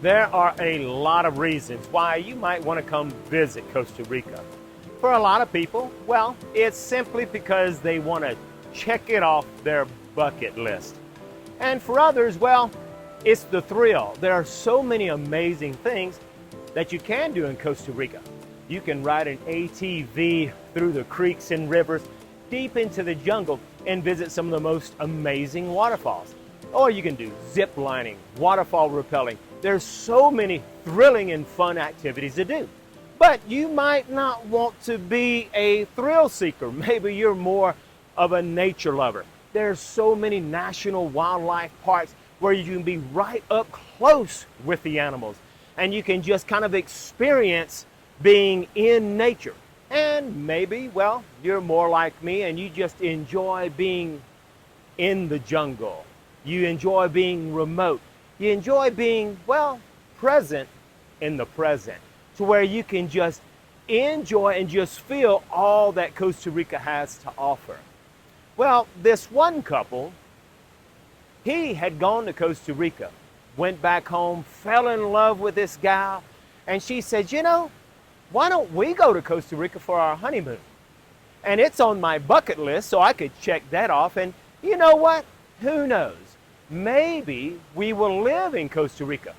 There are a lot of reasons why you might want to come visit Costa Rica. For a lot of people, well, it's simply because they want to check it off their bucket list. And for others, well, it's the thrill. There are so many amazing things that you can do in Costa Rica. You can ride an ATV through the creeks and rivers, deep into the jungle, and visit some of the most amazing waterfalls. Or you can do zip lining, waterfall rappelling. There's so many thrilling and fun activities to do. But you might not want to be a thrill seeker. Maybe you're more of a nature lover. There's so many national wildlife parks where you can be right up close with the animals. And you can just kind of experience being in nature. And maybe, well, you're more like me and you just enjoy being in the jungle. You enjoy being remote. You enjoy being, well, present in the present, to where you can just enjoy and just feel all that Costa Rica has to offer. Well, this one couple, he had gone to Costa Rica, went back home, fell in love with this gal, and she said, you know, why don't we go to Costa Rica for our honeymoon? And it's on my bucket list, so I could check that off. And you know what? Who knows? Maybe we will live in Costa Rica.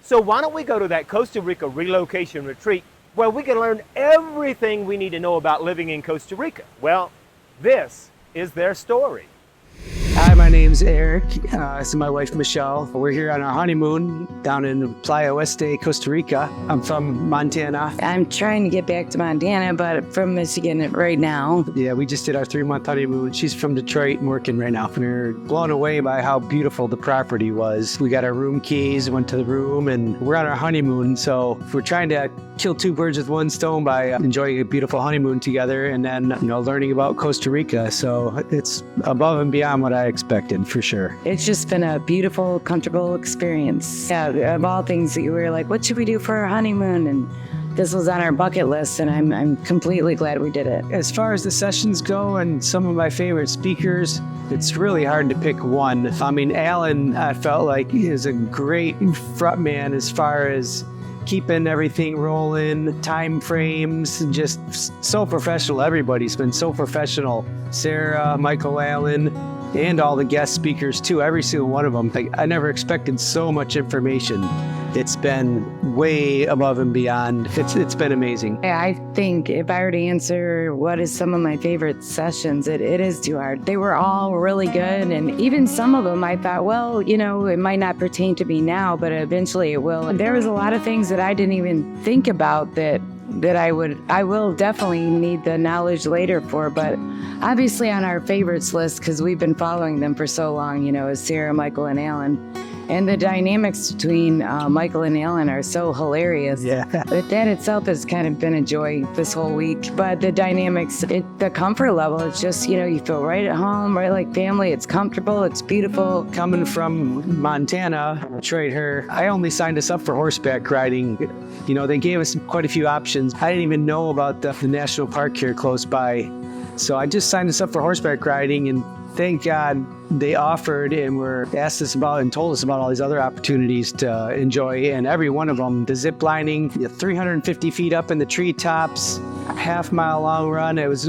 So why don't we go to that Costa Rica Relocation Retreat where we can learn everything we need to know about living in Costa Rica? Well, this is their story. Hi, my name's Eric. This is my wife, Michelle. We're here on our honeymoon down in Playa Oeste, Costa Rica. I'm from Montana. I'm trying to get back to Montana, but from Michigan right now. Yeah, we just did our 3-month honeymoon. She's from Detroit and working right now. We're blown away by how beautiful the property was. We got our room keys, went to the room, and we're on our honeymoon. So we're trying to kill 2 birds with 1 stone by enjoying a beautiful honeymoon together and then, learning about Costa Rica. So it's above and beyond what I expected, for sure. It's just been a beautiful, comfortable experience. Yeah, of all things, we were like, what should we do for our honeymoon? And this was on our bucket list, and I'm completely glad we did it. As far as the sessions go and some of my favorite speakers, it's really hard to pick one. I mean, Alan, I felt like he is a great frontman as far as keeping everything rolling, time frames, just so professional. Everybody's been so professional. Sarah, Michael Allen, and all the guest speakers too, every single one of them. I never expected so much information. It's been way above and beyond. It's been amazing. I think if I were to answer what is some of my favorite sessions, it is too hard. They were all really good, and even some of them I thought, well, it might not pertain to me now, but eventually it will. And there was a lot of things that I didn't even think about that I will definitely need the knowledge later for, but obviously on our favorites list, because we've been following them for so long, is Sarah, Michael, and Alan. And the dynamics between Michael and Alan are so hilarious. Yeah. That itself has kind of been a joy this whole week. But the dynamics, the comfort level, it's just, you feel right at home, right like family. It's comfortable, it's beautiful. Coming from Montana, Detroit here, I only signed us up for horseback riding. They gave us quite a few options. I didn't even know about the national park here close by. So I just signed us up for horseback riding, and thank God they offered and asked us about and told us about all these other opportunities to enjoy. And every one of them, the zip lining, 350 feet up in the treetops, a half-mile long run. It was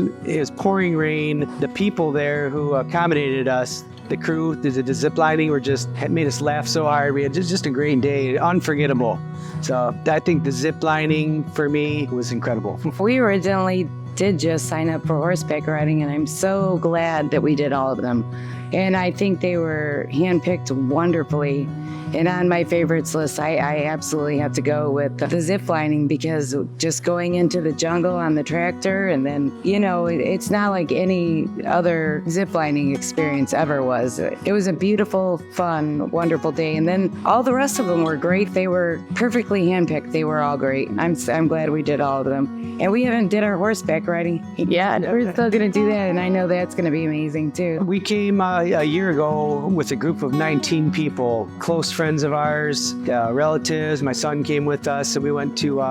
pouring rain. The people there who accommodated us, the crew, the zip lining, had made us laugh so hard. We had just a great day, unforgettable. So I think the zip lining for me was incredible. We originally did just sign up for horseback riding, and I'm so glad that we did all of them. And I think they were handpicked wonderfully. And on my favorites list, I absolutely have to go with the zip lining, because just going into the jungle on the tractor, and then, it's not like any other zip lining experience ever was. It was a beautiful, fun, wonderful day. And then all the rest of them were great. They were perfectly handpicked. They were all great. I'm glad we did all of them. And we haven't did our horseback riding yet. We're still going to do that, and I know that's going to be amazing too. We came a year ago with a group of 19 people, close friends of ours, relatives. My son came with us, and we went to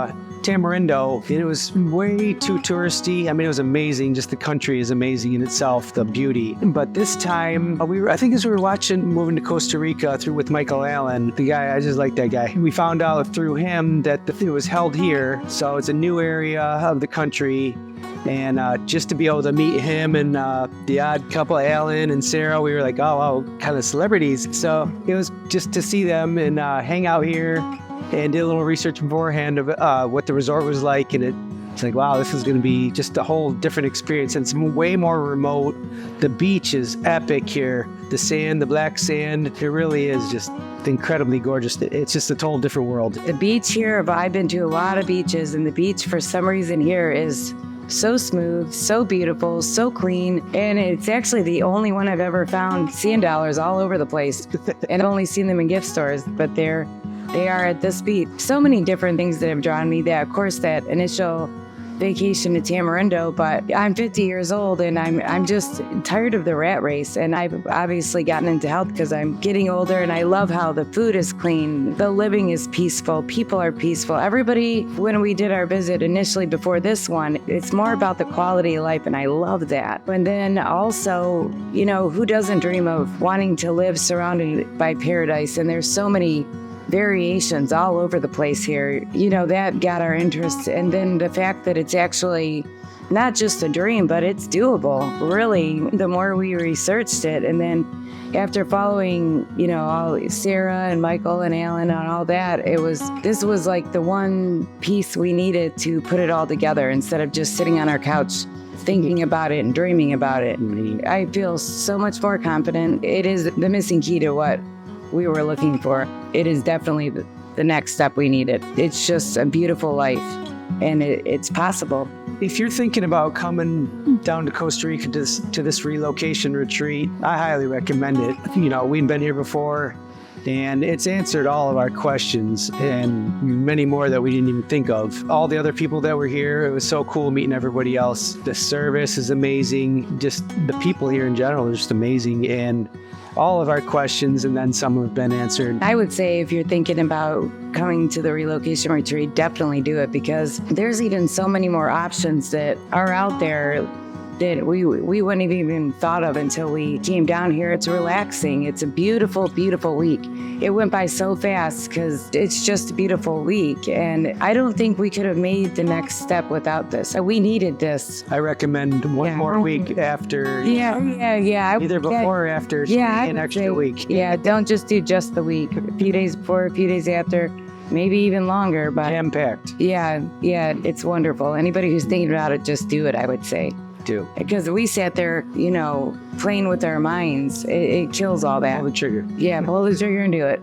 Tamarindo, and it was way too touristy. I mean, it was amazing. Just the country is amazing in itself, the beauty. But this time, I think as we were moving to Costa Rica with Michael Allen, the guy, I just like that guy. We found out through him that it was held here. So it's a new area of the country. And just to be able to meet him and the odd couple, Alan and Sarah, we were like, oh, wow, kind of celebrities. So it was just to see them and hang out here, and did a little research beforehand of what the resort was like. And it's like, wow, this is going to be just a whole different experience. And it's way more remote. The beach is epic here. The sand, the black sand, it really is just incredibly gorgeous. It's just a total different world. The beach here, I've been to a lot of beaches, and the beach for some reason here is so smooth, so beautiful, so clean, and it's actually the only one I've ever found sand dollars all over the place. And I've only seen them in gift stores, but they are at this beach. So many different things that have drawn me. That, of course, that initial vacation to Tamarindo, but I'm 50 years old and I'm just tired of the rat race. And I've obviously gotten into health because I'm getting older, and I love how the food is clean, the living is peaceful, people are peaceful. Everybody, when we did our visit initially before this one, it's more about the quality of life, and I love that. And then also, who doesn't dream of wanting to live surrounded by paradise? And there's so many variations all over the place here. That got our interest. And then the fact that it's actually not just a dream, but it's doable. Really, the more we researched it, and then after following, all Sarah and Michael and Alan and all that, this was like the one piece we needed to put it all together instead of just sitting on our couch thinking about it and dreaming about it. I feel so much more confident. It is the missing key to what we were looking for. It is definitely the next step we needed. It's just a beautiful life, and it's possible. If you're thinking about coming down to Costa Rica to this relocation retreat, I highly recommend it. We've been here before, and it's answered all of our questions and many more that we didn't even think of. All the other people that were here, it was so cool meeting everybody else. The service is amazing. Just the people here in general are just amazing, and all of our questions and then some have been answered. I would say if you're thinking about coming to the relocation retreat, definitely do it, because there's even so many more options that are out there that we wouldn't have even thought of until we came down here. It's relaxing. It's a beautiful, beautiful week. It went by so fast because it's just a beautiful week. And I don't think we could have made the next step without this. We needed this. I recommend one more week after. Yeah. Either before or after. An extra week. Yeah, don't just do just the week. A few days before, a few days after, maybe even longer. But jam-packed. Yeah, it's wonderful. Anybody who's thinking about it, just do it, I would say. Because we sat there, playing with our minds. It kills all that. Pull the trigger. Yeah, pull the trigger and do it.